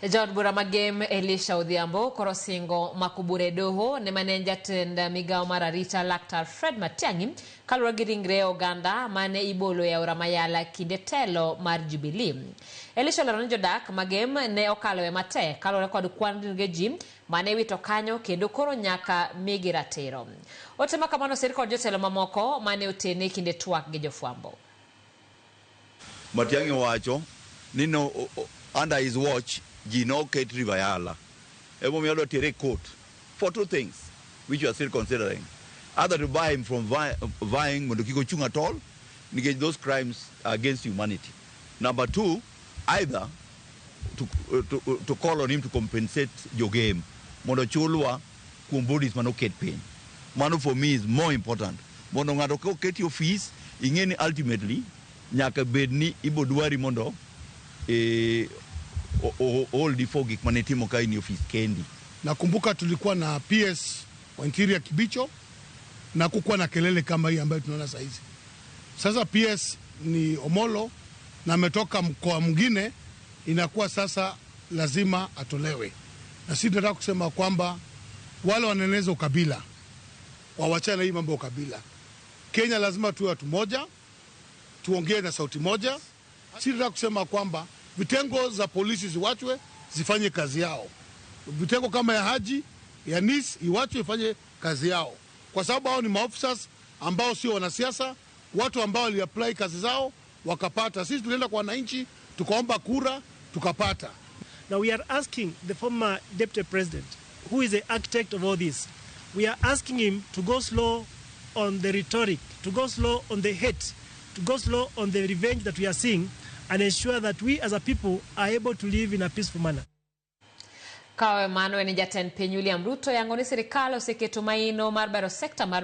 Jaod bura magem Elisha Odhiambo korosingo makubure doho ne maneja tenda migao mararita Laktar Fred Matiang'i kalura gi ringre oganda mane ibolo ya uramayala kinde telo mar Jubilee. Elisha lorone jodak magem ne okalo e mate kalura kod kwan ringre mane wito kanyo kendo koro nyaka migi ratiro. Otema kamano sirkal jotelo mamoko mane otene kinde twak gi jofwambo. Matiang'i wacho ni no under his watch Gino Kate Rivayala. We have to court for two things which we are still considering. Either to buy him from vying Mondokiko Chung at all, negate those crimes against humanity. Number two, either to call on him to compensate your game. Mondocholwa kumbudis manoket pain. Mano for me is more important. Mondo ngatoko get your fees, ingeni ultimately nyaka bedni ibodwari mondo all the fogik manetimo kaini office kendi. Nakumbuka tulikuwa na PS wa Interior Kibicho na kukuwa na kelele kama hii ambayo tunaona sasa hizi. Sasa PS ni Omolo na ametoka mkoa mwingine, inakuwa sasa lazima atolewe. Na sisi tunataka kusema kwamba wale waneneza ukabila wawachane hii mambo ya ukabila. Kenya lazima tuwe watu moja, tuongee na sauti moja. Sisi tunataka kusema kwamba vitengo za polisi ziwachwe zifanye kazi yao. Vitengo kama ya Haji, ya NIS iwachwe ifanye kazi yao. Kwa sababu hao ni maofficers ambao sio wanasiasa, watu ambao waliapply kazi zao wakapata. Sisi tulienda kwa wananchi tukaomba kura tukapata. Now we are asking the former deputy president, who is the architect of all this, we are asking him to go slow on the rhetoric, to go slow on the hate, to go slow on the revenge that we are seeing, and ensure that we as a people are able to live in a peaceful manner. Kawe mano ni jaten piny William Ruto yangoni sirikal oseketo maino mar bero sekta mar